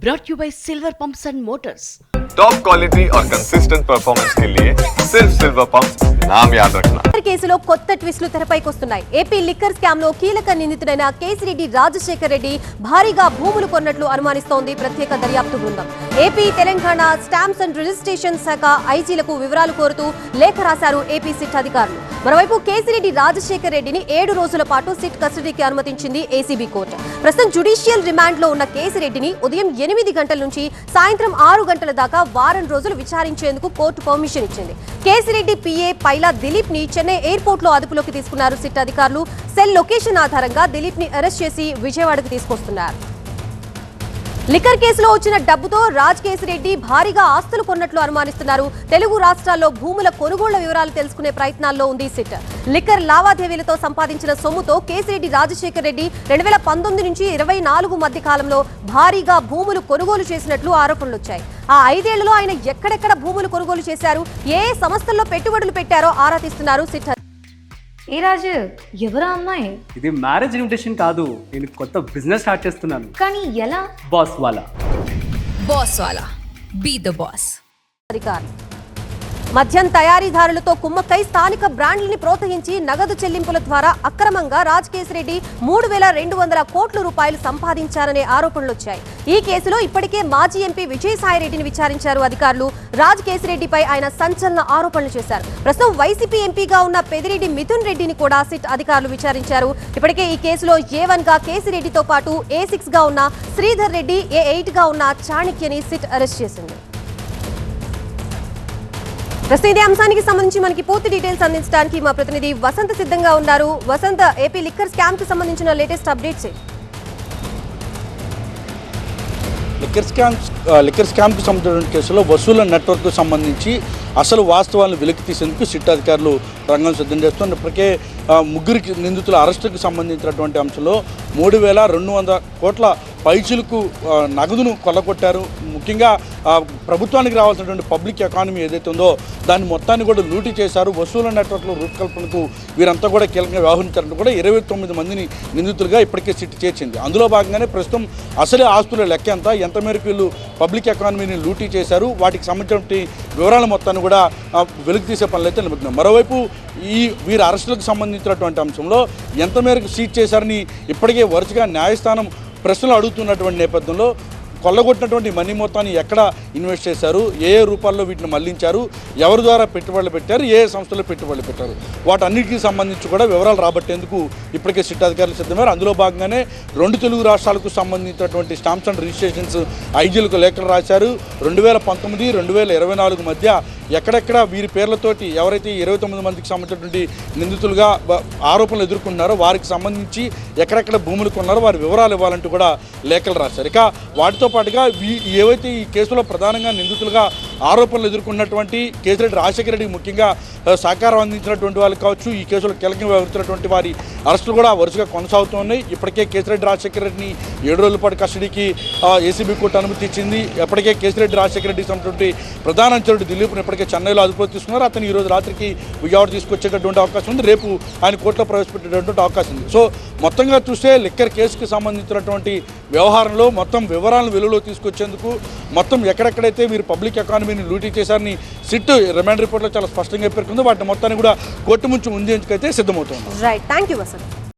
brought you by Silver Pumps and Motors. Top quality और consistent performance के लिए सिर्फ सिल्वर पंप्स नाम याद रखना. కేసులో కొత్త ట్విస్టులు తెరపైకి వస్తున్నాయి. ఏపీ లిక్కర్ స్కామ్ లో కీలక నిందితుడైన కేసిరెడ్డి రాజశేఖర్ రెడ్డి భారీగా భూములు కొన్నట్లు అనుమానిస్తోంది ప్రత్యేక దర్యాప్తు బృందం. AP Telangana stamps and registration శాఖ ఐజీలకు వివరాలు కోరుతూ లేఖ రాశారు ఏపీ సిట్ అధికారులు. మరోవైపు కేసిరెడ్డి రాజశేఖర్ రెడ్డిని 7 రోజుల పాటు సిట్ కస్టడీకి అనుమతించింది ఏసీబీ కోర్టు. ప్రస్తుతం జ్యుడిషియల్ రిమాండ్ లో ఉన్న కేసిరెడ్డిని ఉదయం 8 గంటల నుంచి సాయంత్రం 6 గంటల దాకా వారం రోజులు విచారించేందుకు కోర్టు పర్మిషన్ ఇచ్చింది. కేసిరెడ్డి పిఏ పైలా దిలీప్ ని చెన్నై ఎయిర్పోర్ట్ లో అదుపులోకి తీసుకున్నారు సిట్ అధికారులు. సెల్ లొకేషన్ ఆధారంగా దిలీప్ ని అరెస్ట్ చేసి విజయవాడకు తీసుకొస్తున్నారు. లిక్కర్ కేసులో వచ్చిన డబ్బుతో రాజ్ కేసిరెడ్డి భారీగా ఆస్తులు కొన్నట్లు అనుమానిస్తున్నారు. తెలుగు రాష్ట్రాల్లో భూముల కొనుగోళ్ల వివరాలు తెలుసుకునే ప్రయత్నాల్లో ఉంది సిట్. లిక్కర్ లావాదేవీలతో సంపాదించిన సొమ్ముతో కేసిరెడ్డి రాజశేఖర్ రెడ్డి 2019 నుంచి 24 మధ్య కాలంలో భారీగా భూములు కొనుగోలు చేసినట్లు ఆరోపణలు వచ్చాయి. ఆ 5 ఏళ్లలో ఆయన ఎక్కడెక్కడ భూములు కొనుగోలు చేశారు, ఏ సంస్థల్లో పెట్టుబడులు పెట్టారో ఆరా తీస్తున్నారు సిట్. ఏ రాజు, ఎవరా అమ్మాయి? ఇది మ్యారేజ్ ఇన్విటేషన్ కాదు, నేను కొత్త బిజినెస్ స్టార్ట్ చేస్తున్నాను. కానీ ఎలా? బాస్ వాలా. Be the boss. అధికారులు మద్యం తయారీదారులతో కుమ్మక్కై స్థానిక బ్రాండ్లని ప్రోత్సహించి నగదు చెల్లింపుల ద్వారా అక్రమంగా రాజ్ కేసిరెడ్డి 3,200 కోట్ల రూపాయలు సంపాదించారనే ఆరోపణలు వచ్చాయి. ఈ కేసులో ఇప్పటికే మాజీ ఎంపీ విజయసాయిరెడ్డిని విచారించారు అధికారులు. రాజ్ కేసిరెడ్డిపై ఆయన సంచలన ఆరోపణలు చేశారు. ప్రస్తుతం వైసీపీ ఎంపీగా ఉన్న పెదిరెడ్డి మిథున్ రెడ్డిని కూడా సిట్ అధికారులు విచారించారు. ఇప్పటికే ఈ కేసులో A1 గా కేసిరెడ్డితో పాటు A6 గా ఉన్న శ్రీధర్ రెడ్డి, A8 గా ఉన్న చాణక్యని సిట్ అరెస్ట్ చేసింది. ప్రస్తుతం ఇదే అంశానికి సంబంధించి మనకి పూర్తి డీటెయిల్స్ అందించడానికి మా ప్రతినిధి వసంత్ సిద్ధంగా ఉన్నారు. వసంత్, ఏపీ లిక్కర్ స్కామ్ కి సంబంధించిన లేటెస్ట్ అప్డేట్స్. లిక్కర్ స్కామ్కి సంబంధించిన కేసులో వసూళ్ల నెట్వర్క్కు సంబంధించి అసలు వాస్తవాలను వెలికి తీసేందుకు సిట్ అధికారులు రంగం సిద్ధం చేస్తున్నారు. ఇప్పటికే ముగ్గురికి నిందితుల అరెస్టుకు సంబంధించినటువంటి అంశంలో 3,200 కోట్ల పైచులకు నగదును కొల్లగొట్టారు. ముఖ్యంగా ప్రభుత్వానికి రావాల్సినటువంటి పబ్లిక్ ఎకానమీ ఏదైతే ఉందో దాన్ని మొత్తాన్ని కూడా లూటీ చేశారు. వసూళ్ల నెట్వర్క్లో రూపకల్పనకు వీరంతా కూడా కీలకంగా వ్యవహరించారంటూ కూడా 29 మందిని నిందితులుగా ఇప్పటికే సిట్ చేర్చింది. అందులో భాగంగానే ప్రస్తుతం అసలే ఆస్తుల లెక్క ఎంత మేరకు వీళ్ళు పబ్లిక్ ఎకానమీని లూటీ చేశారు, వాటికి సంబంధించిన వివరాల మొత్తాన్ని కూడా వెలుగు తీసే పనులు అయితే నిలుపుతున్నాం. మరోవైపు వీరి అరెస్టులకు సంబంధించినటువంటి అంశంలో ఎంత మేరకు సీజ్ చేశారని ఇప్పటికే వరుసగా న్యాయస్థానం ప్రశ్నలు అడుగుతున్నటువంటి నేపథ్యంలో కొల్లగొట్టినటువంటి మనీ మొత్తాన్ని ఎక్కడ ఇన్వెస్ట్ చేశారు, ఏ రూపాల్లో వీటిని మళ్లించారు, ఎవరి ద్వారా పెట్టుబడులు పెట్టారు, ఏ సంస్థలో పెట్టుబడులు పెట్టారు, వాటన్నిటికీ సంబంధించి కూడా వివరాలు రాబట్టేందుకు ఇప్పటికే సిట్ అధికారులు సిద్ధమయ్యారు. అందులో భాగంగానే 2 తెలుగు రాష్ట్రాలకు సంబంధించినటువంటి స్టాంప్స్ అండ్ రిజిస్ట్రేషన్స్ ఐజీలకు లేఖలు రాశారు. 2019, 2024 మధ్య ఎక్కడెక్కడ వీరి పేర్లతోటి ఎవరైతే 29 మందికి సంబంధించినటువంటి నిందితులుగా ఆరోపణలు ఎదుర్కొన్నారో వారికి సంబంధించి ఎక్కడెక్కడ భూములు కొన్నారో వారి వివరాలు ఇవ్వాలంటూ కూడా లేఖలు రాశారు. ఇక వాటితో పాటుగా ఏవైతే ఈ కేసులో ప్రధానంగా నిందితులుగా ఆరోపణలు ఎదుర్కొన్నటువంటి కేసిరెడ్డి రాజశేఖర రెడ్డికి ముఖ్యంగా సహకారం అందించినటువంటి వాళ్ళు కావచ్చు, ఈ కేసులో కీలకంగా వ్యవహరించినటువంటి వారి అరెస్టులు కూడా వరుసగా కొనసాగుతున్నాయి. ఇప్పటికే కేసిరెడ్డి రాజశేఖర రెడ్డిని 7 రోజుల పాటు కస్టడీకి ఏసీబీ కోర్టు అనుమతి ఇచ్చింది. ఇప్పటికే కేసిరెడ్డి రాజశేఖర రెడ్డికి సంబంధించినటువంటి ప్రధాన అంచరుడు దిలీప్ని ఇప్పటికే చెన్నైలో అదుపులో తీసుకున్నారు. అతను ఈరోజు రాత్రికి విజయవాడ తీసుకొచ్చేటటువంటి అవకాశం ఉంది. రేపు ఆయన కోర్టులో ప్రవేశపెట్టేటటువంటి అవకాశం ఉంది. సో మొత్తంగా చూస్తే లిక్కర్ కేసుకి సంబంధించినటువంటి వ్యవహారంలో మొత్తం వివరాలను వెలుగులో తీసుకొచ్చేందుకు మొత్తం ఎక్కడెక్కడైతే మీరు పబ్లిక్ ఎకానమీని లూటీ చేశారని సిట్ రిమాండ్ రిపోర్ట్లో చాలా స్పష్టంగా పేర్కొంది. వాటిని మొత్తాన్ని కూడా కోర్టు ముందు ఉందేందుకైతే సిద్ధమవుతుంది. Right, thank you Vasant.